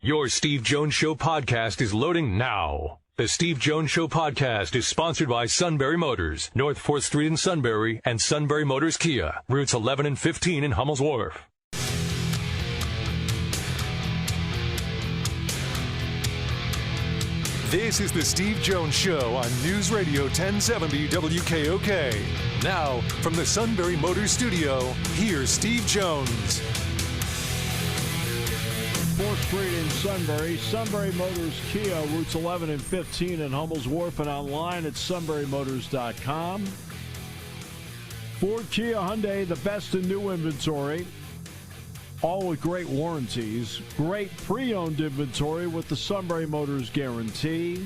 Your Steve Jones Show podcast is loading now. The Steve Jones Show podcast is sponsored by Sunbury Motors, North 4th Street in Sunbury, and Sunbury Motors Kia, routes 11 and 15 in Hummel's Wharf. This is the Steve Jones Show on News Radio 1070 WKOK. Now, from the Sunbury Motors Studio, here's Steve Jones. 4th Street in Sunbury, Sunbury Motors Kia, routes 11 and 15 in Hummel's Wharf, and online at sunburymotors.com. Ford, Kia, Hyundai, the best in new inventory, all with great warranties. Great pre-owned inventory with the Sunbury Motors guarantee.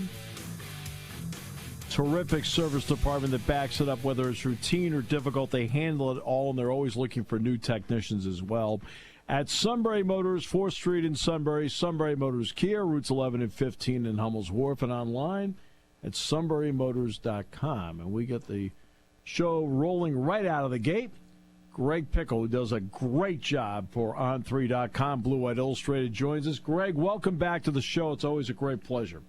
Terrific service department that backs it up, whether it's routine or difficult. They handle it all, and they're always looking for new technicians as well. At Sunbury Motors, 4th Street in Sunbury, Sunbury Motors Kia, routes 11 and 15 in Hummel's Wharf, and online at sunburymotors.com. And we get the show rolling right out of the gate. Greg Pickel, who does a great job for On3.com, Blue White Illustrated, joins us. Greg, welcome back to the show. It's always a great pleasure.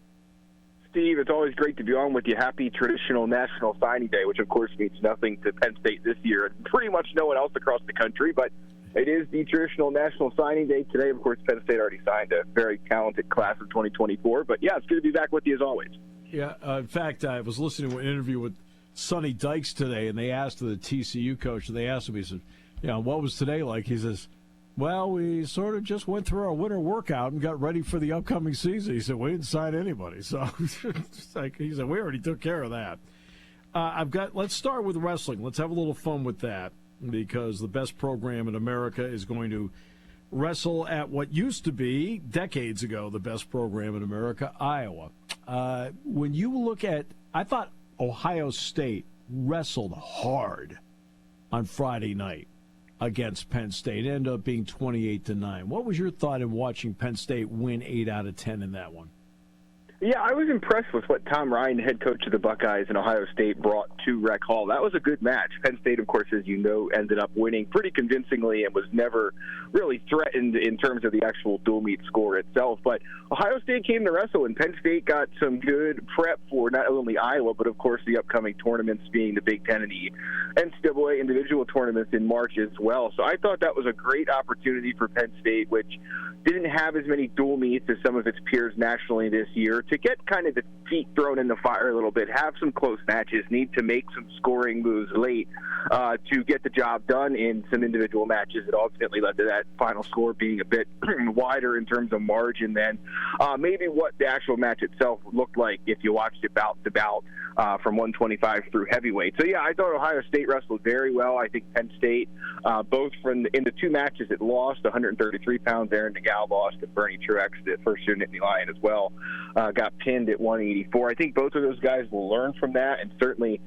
Steve, it's always great to be on with you. Happy traditional National Signing Day, which of course means nothing to Penn State this year and pretty much no one else across the country, but it is the traditional National Signing Day today. Of course, Penn State already signed a very talented class of 2024. But, yeah, it's good to be back with you as always. Yeah, in fact, I was listening to an interview with Sonny Dykes today, and they asked the TCU coach, and they asked him, he said, what was today like? He says, well, we sort of just went through our winter workout and got ready for the upcoming season. He said, we didn't sign anybody. So he said, we already took care of that. Let's start with wrestling. Let's have a little fun with that, because the best program in America is going to wrestle at what used to be, decades ago, the best program in America, Iowa. When you look at, I thought Ohio State wrestled hard on Friday night against Penn State. It ended up being 28-9. What was your thought in watching Penn State win 8 out of 10 in that one? Yeah, I was impressed with what Tom Ryan, head coach of the Buckeyes in Ohio State, brought to Rec Hall. That was a good match. Penn State, of course, as you know, ended up winning pretty convincingly and was never really threatened in terms of the actual dual meet score itself. But Ohio State came to wrestle, and Penn State got some good prep for not only Iowa, but, of course, the upcoming tournaments being the Big Ten and the NCAA individual tournaments in March as well. So I thought that was a great opportunity for Penn State, which didn't have as many dual meets as some of its peers nationally this year, to get kind of the feet thrown in the fire a little bit, have some close matches, need to make some scoring moves late to get the job done in some individual matches. It ultimately led to that final score being a bit wider in terms of margin than maybe what the actual match itself looked like if you watched it bout to bout from 125 through heavyweight. So, yeah, I thought Ohio State wrestled very well. I think Penn State, both in the two matches it lost, 133 pounds, Aaron DeGal lost, and Bernie Truex, the first-year Nittany Lion as well, got pinned at 184. I think both of those guys will learn from that and certainly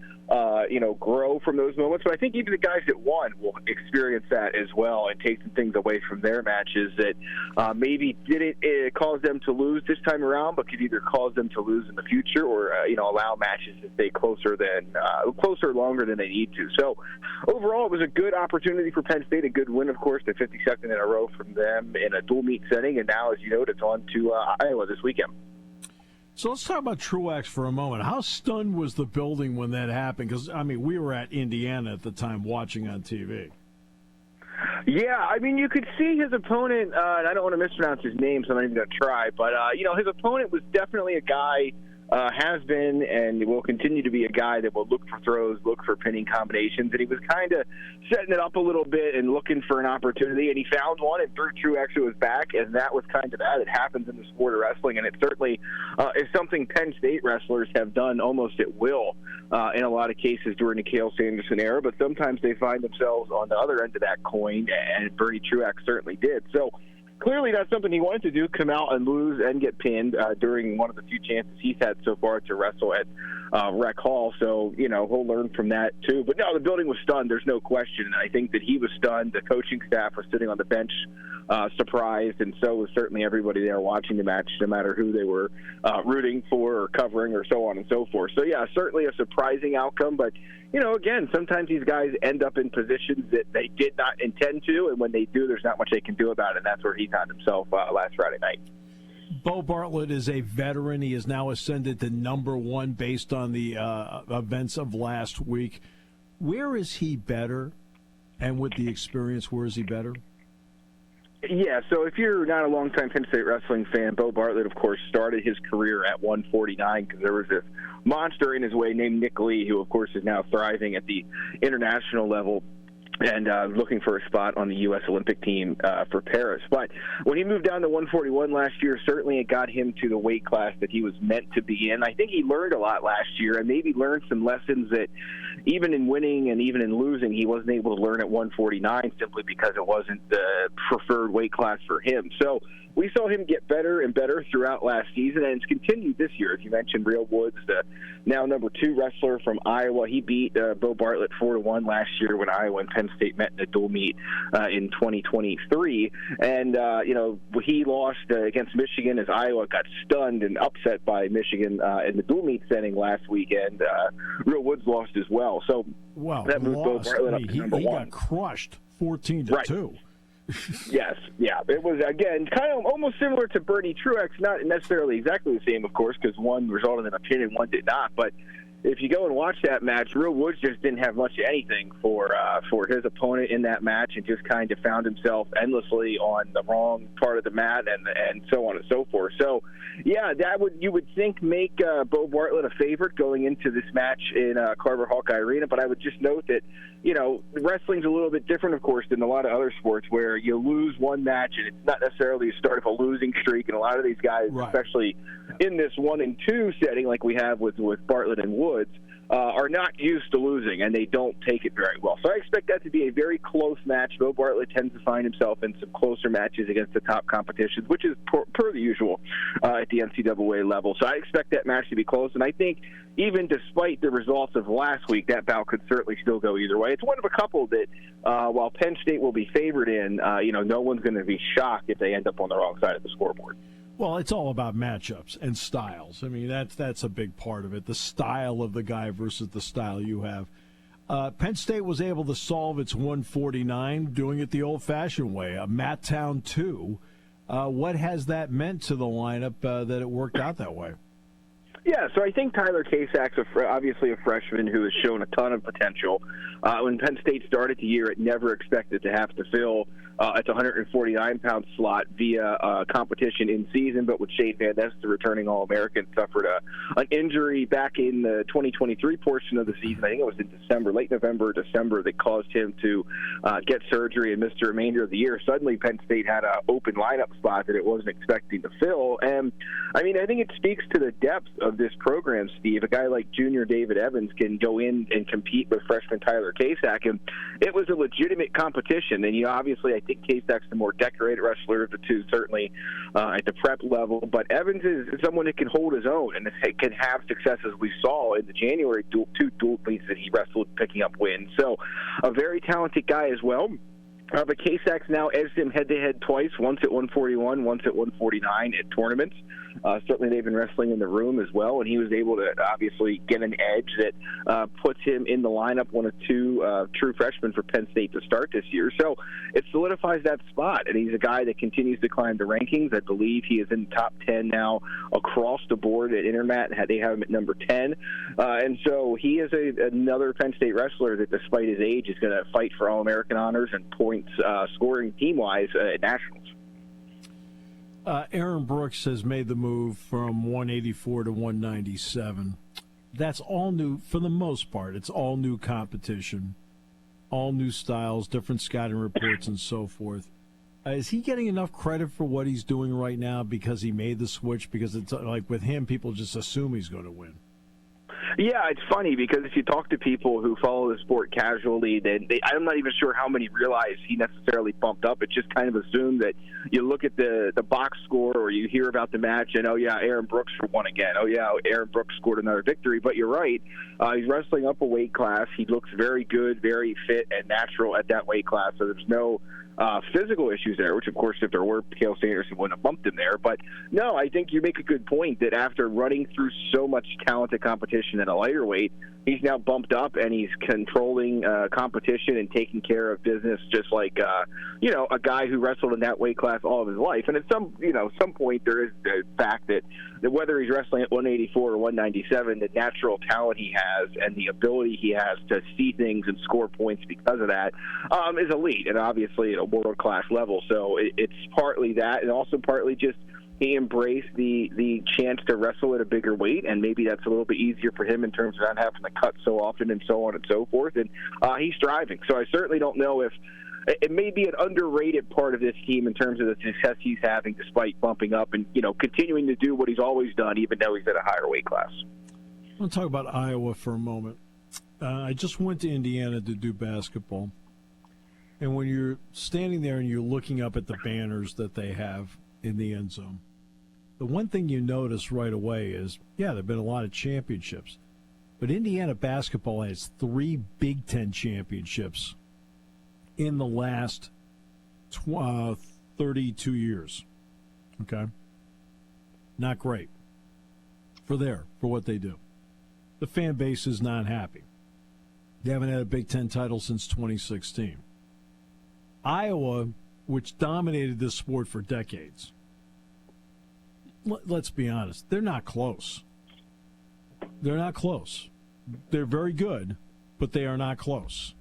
grow from those moments. But I think even the guys that won will experience that as well and take some things away from their matches that maybe didn't cause them to lose this time around, but could either cause them to lose in the future or allow matches to stay closer longer than they need to. So overall, it was a good opportunity for Penn State, a good win, of course, the 52nd in a row from them in a dual meet setting, and now, as you noted, it's on to Iowa this weekend. So let's talk about Truex for a moment. How stunned was the building when that happened? Because, we were at Indiana at the time watching on TV. Yeah, you could see his opponent, and I don't want to mispronounce his name, so I'm not even going to try, but, his opponent was definitely a guy, has been and will continue to be a guy that will look for throws, look for pinning combinations, and he was kind of setting it up a little bit and looking for an opportunity, and he found one and threw Truex to his back, and that was kind of that. It happens in the sport of wrestling, and it certainly is something Penn State wrestlers have done almost at will in a lot of cases during the Cale Sanderson era, but sometimes they find themselves on the other end of that coin, and Bernie Truex certainly did. So clearly that's something he wanted to do, come out and lose and get pinned during one of the few chances he's had so far to wrestle at Rec Hall. So, he'll learn from that too. But no, the building was stunned. There's no question. And I think that he was stunned. The coaching staff was sitting on the bench surprised, and so was certainly everybody there watching the match, no matter who they were rooting for or covering or so on and so forth. So, yeah, certainly a surprising outcome. But, again, sometimes these guys end up in positions that they did not intend to, and when they do, there's not much they can do about it, and that's where he found himself last Friday night. Bo Bartlett is a veteran. He has now ascended to number one based on the events of last week. Where is he better? And with the experience, where is he better? Yeah, so if you're not a longtime Penn State wrestling fan, Bo Bartlett, of course, started his career at 149 because there was this monster in his way named Nick Lee, who, of course, is now thriving at the international level and looking for a spot on the U.S. Olympic team for Paris. But when he moved down to 141 last year, certainly it got him to the weight class that he was meant to be in. I think he learned a lot last year and maybe learned some lessons that even in winning and even in losing, he wasn't able to learn at 149 simply because it wasn't the preferred weight class for him. So we saw him get better and better throughout last season, and it's continued this year. As you mentioned, Real Woods, the now number 2 wrestler from Iowa, he beat Bo Bartlett 4-1 last year when Iowa and Penn State met in a dual meet in 2023. And, he lost against Michigan as Iowa got stunned and upset by Michigan in the dual meet setting last weekend. Real Woods lost as well. So that moved Bo Bartlett up to number 1. He got crushed 14-2. Yes, yeah. It was, again, kind of almost similar to Bernie Truex, not necessarily exactly the same, of course, because one resulted in a pin and one did not. But if you go and watch that match, Real Woods just didn't have much of anything for his opponent in that match and just kind of found himself endlessly on the wrong part of the mat and so on and so forth. So, yeah, you would think make Bo Bartlett a favorite going into this match in Carver Hawkeye Arena, but I would just note that, wrestling's a little bit different, of course, than a lot of other sports where you lose one match and it's not necessarily the start of a losing streak, and a lot of these guys, especially in this 1-2 setting like we have with Bartlett and Woods, are not used to losing, and they don't take it very well. So I expect that to be a very close match. Bo Bartlett tends to find himself in some closer matches against the top competitions, which is per the usual at the NCAA level. So I expect that match to be close, and I think even despite the results of last week, that bout could certainly still go either way. It's one of a couple that, while Penn State will be favored in, no one's going to be shocked if they end up on the wrong side of the scoreboard. Well, it's all about matchups and styles. I mean, that's a big part of it, the style of the guy versus the style you have. Penn State was able to solve its 149 doing it the old-fashioned way, a Matt Town 2. What has that meant to the lineup that it worked out that way? Yeah, so I think Tyler Kasak's obviously a freshman who has shown a ton of potential. When Penn State started the year, it never expected to have to fill its 149-pound slot via competition in season, but with Shane Van Ness, the returning All-American, suffered an injury back in the 2023 portion of the season. I think it was in December, late November or December, that caused him to get surgery and miss the remainder of the year. Suddenly, Penn State had an open lineup spot that it wasn't expecting to fill. And, I mean, I think it speaks to the depth of this program, Steve. A guy like junior David Evans can go in and compete with freshman Tyler Kasak, and it was a legitimate competition. And, obviously, I think Kasak's the more decorated wrestler of the two, certainly at the prep level. But Evans is someone that can hold his own and can have success, as we saw in the January two dual meets that he wrestled, picking up wins. So a very talented guy as well. But Kasak's now edged him head-to-head twice, once at 141, once at 149 at tournaments. Certainly they've been wrestling in the room as well, and he was able to obviously get an edge that puts him in the lineup, one of 2 true freshmen for Penn State to start this year. So it solidifies that spot, and he's a guy that continues to climb the rankings. I believe he is in the top 10 now across the board at Intermat. They have him at number 10. And so he is another Penn State wrestler that, despite his age, is going to fight for All-American honors and points scoring team-wise at Nationals. Aaron Brooks has made the move from 184 to 197. That's all new for the most part. It's all new competition, all new styles, different scouting reports, and so forth. Is he getting enough credit for what he's doing right now because he made the switch? Because it's like with him, people just assume he's going to win. Yeah, it's funny because if you talk to people who follow the sport casually, I'm not even sure how many realize he necessarily bumped up. It's just kind of assumed that you look at the box score or you hear about the match and, oh, yeah, Aaron Brooks won again. Oh, yeah, Aaron Brooks scored another victory. But you're right. He's wrestling up a weight class. He looks very good, very fit, and natural at that weight class. So there's no physical issues there, which, of course, if there were, Cale Sanderson wouldn't have bumped him there. But, no, I think you make a good point that after running through so much talented competition at a lighter weight, he's now bumped up and he's controlling competition and taking care of business just like, a guy who wrestled in that weight class all of his life. And at some point there is the fact that whether he's wrestling at 184 or 197, the natural talent he has and the ability he has to see things and score points because of that is elite and obviously at a world-class level. So it's partly that and also partly just he embraced the chance to wrestle at a bigger weight, and maybe that's a little bit easier for him in terms of not having to cut so often and so on and so forth. And he's thriving. So I certainly don't know if it may be an underrated part of this team in terms of the success he's having despite bumping up and, continuing to do what he's always done, even though he's at a higher weight class. I want to talk about Iowa for a moment. I just went to Indiana to do basketball. And when you're standing there and you're looking up at the banners that they have in the end zone, the one thing you notice right away is, there have been a lot of championships. But Indiana basketball has 3 Big Ten championships in the last 32 years. Okay? Not great for what they do. The fan base is not happy. They haven't had a Big Ten title since 2016. Iowa, which dominated this sport for decades, let's be honest, they're not close. They're not close. They're very good, but they are not close.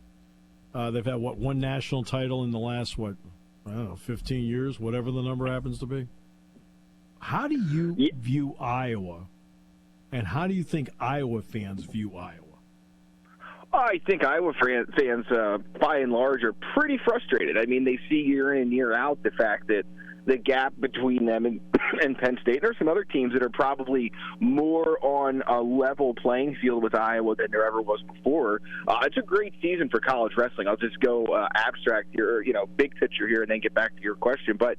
They've had, one national title in the last, 15 years, whatever the number happens to be. How do you view Iowa, and how do you think Iowa fans view Iowa? I think Iowa fans, by and large, are pretty frustrated. I mean, they see year in and year out the fact that the gap between them and Penn State. There are some other teams that are probably more on a level playing field with Iowa than there ever was before. It's a great season for college wrestling. I'll just go abstract here, big picture here, and then get back to your question. But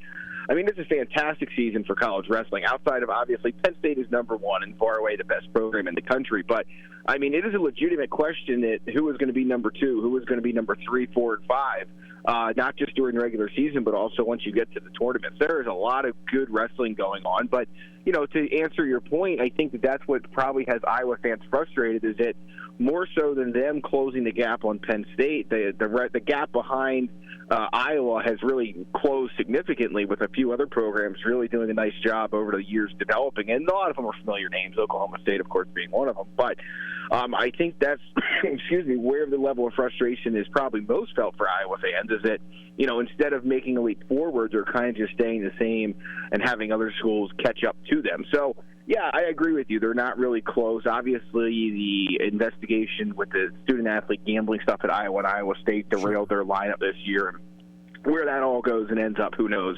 I mean, this is a fantastic season for college wrestling. Outside of, obviously, Penn State is number one and far away the best program in the country. But, I mean, it is a legitimate question that who is going to be number 2, who is going to be number 3, 4, and 5, not just during the regular season, but also once you get to the tournaments. There is a lot of good wrestling going on. But, to answer your point, I think that's what probably has Iowa fans frustrated is that more so than them closing the gap on Penn State, the gap behind Iowa has really closed significantly with a few other programs really doing a nice job over the years developing. And a lot of them are familiar names, Oklahoma State, of course, being one of them. But I think that's, where the level of frustration is probably most felt for Iowa fans is that, instead of making a leap forward, they're kind of just staying the same and having other schools catch up to them. So, yeah, I agree with you. They're not really close. Obviously, the investigation with the student-athlete gambling stuff at Iowa and Iowa State derailed their lineup this year. Where that all goes and ends up, who knows?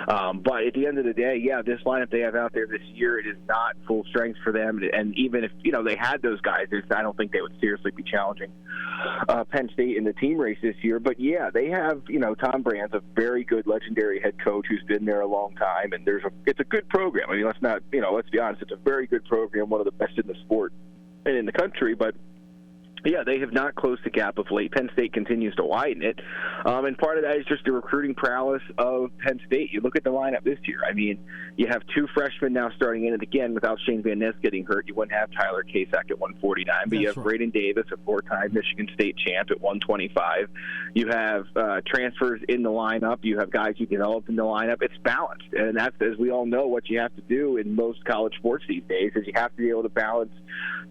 But at the end of the day, this lineup they have out there this year, it is not full strength for them. And even if, they had those guys, I don't think they would seriously be challenging Penn State in the team race this year. But, they have, Tom Brand's a very good legendary head coach who's been there a long time. And it's a good program. I mean, let's be honest, it's a very good program, one of the best in the sport and in the country. But they have not closed the gap of late. Penn State continues to widen it. And part of that is just the recruiting prowess of Penn State. You look at the lineup this year. I mean, you have 2 freshmen now starting in it again without Shane Van Ness getting hurt. You wouldn't have Tyler Kasek at 149, but you have Braden Davis, a 4-time Michigan State champ, at 125. You have transfers in the lineup. You have guys you developed in the lineup. It's balanced. And that's, as we all know, what you have to do in most college sports these days is you have to be able to balance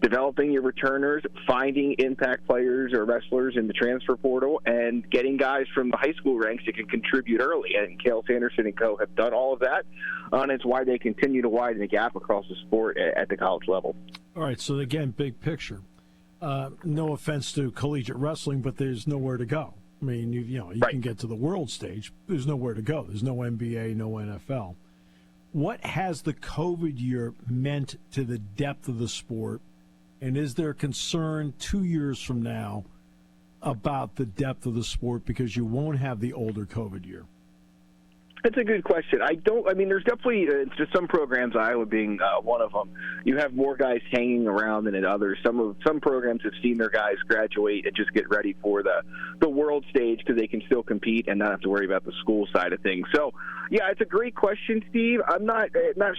developing your returners, finding impact players or wrestlers in the transfer portal, and getting guys from the high school ranks that can contribute early. And Cale Sanderson and co. have done all of that, and it's why they continue to widen the gap across the sport at the college level. All right, so again, big picture. No offense to collegiate wrestling, but there's nowhere to go. I mean, you right. can get to the world stage. There's nowhere to go. There's no NBA, no NFL. What has the COVID year meant to the depth of the sport? And is there concern 2 years from now about the depth of the sport because you won't have the older COVID year? That's a good question. There's definitely just some programs, Iowa being one of them, you have more guys hanging around than in others. Some programs have seen their guys graduate and just get ready for the world stage because they can still compete and not have to worry about the school side of things. So, yeah, it's a great question, Steve. I'm not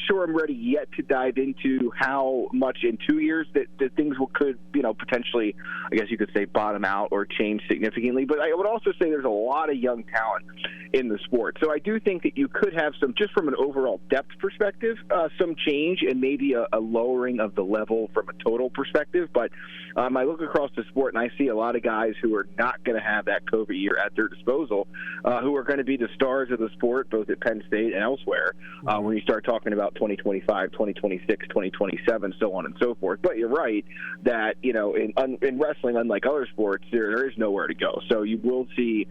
sure I'm ready yet to dive into how much in 2 years that things could potentially, I guess you could say, bottom out or change significantly. But I would also say there's a lot of young talent in the sport. So I do think that you could have some, just from an overall depth perspective, some change and maybe a lowering of the level from a total perspective. But I look across the sport and I see a lot of guys who are not going to have that COVID year at their disposal, who are going to be the stars of the sport, both at Penn State and elsewhere, when you start talking about 2025, 2026, 2027, so on and so forth. But you're right that, in wrestling, unlike other sports, there is nowhere to go. So you will see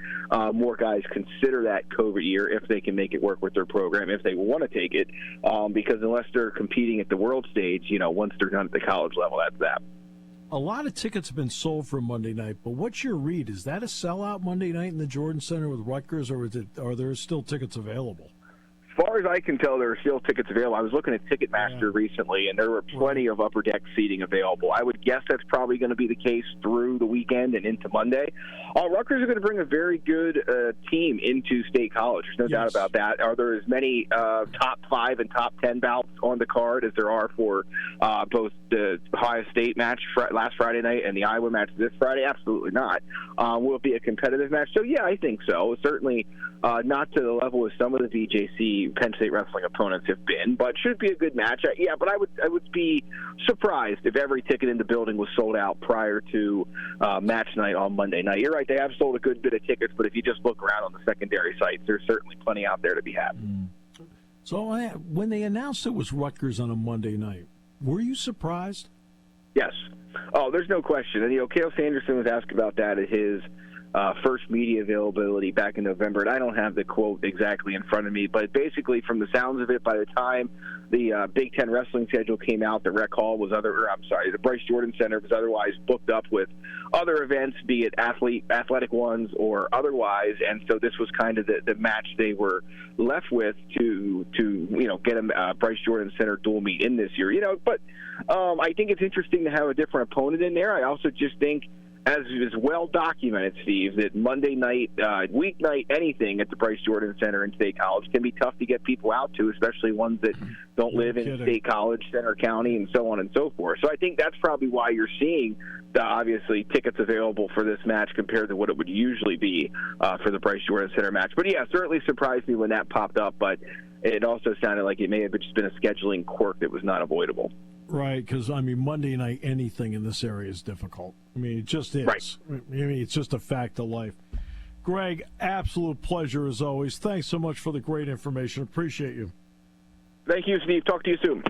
more guys consider that COVID year if they can make it work with their program, if they want to take it, because unless they're competing at the world stage, once they're done at the college level, that's that. A lot of tickets have been sold for Monday night, but what's your read? Is that a sellout Monday night in the Jordan Center with Rutgers, or are there still tickets available? As far as I can tell, there are still tickets available. I was looking at Ticketmaster recently, and there were plenty of upper deck seating available. I would guess that's probably going to be the case through the weekend and into Monday. Rutgers are going to bring a very good team into State College. There's no doubt about that. Are there as many top 5 and top 10 bouts on the card as there are for both the Ohio State match last Friday night and the Iowa match this Friday? Absolutely not. Will it be a competitive match? So, yeah, I think so. Certainly not to the level as some of the VJC Penn State wrestling opponents have been, but should be a good match. But I would be surprised if every ticket in the building was sold out prior to match night on Monday night. You're right, they have sold a good bit of tickets, but if you just look around on the secondary sites, there's certainly plenty out there to be had. So when they announced it was Rutgers on a Monday night, were you surprised? Yes. Oh, there's no question. And, Cale Sanderson was asked about that at his first media availability back in November, and I don't have the quote exactly in front of me, but basically from the sounds of it, by the time the Big Ten wrestling schedule came out, the Rec Hall was the Bryce Jordan Center was otherwise booked up with other events, be it athletic ones or otherwise, and so this was kind of the match they were left with to get a Bryce Jordan Center dual meet in this year. But I think it's interesting to have a different opponent in there. I also just think, as is well documented, Steve, that Monday night, weeknight, anything at the Bryce Jordan Center in State College can be tough to get people out to, especially ones that don't live in State College, Center County, and so on and so forth. So I think that's probably why you're seeing, obviously, tickets available for this match compared to what it would usually be for the Bryce Jordan Center match. But, yeah, certainly surprised me when that popped up, but it also sounded like it may have just been a scheduling quirk that was not avoidable. Right, because, Monday night, anything in this area is difficult. It just is. Right. It's just a fact of life. Greg, absolute pleasure as always. Thanks so much for the great information. Appreciate you. Thank you, Steve. Talk to you soon.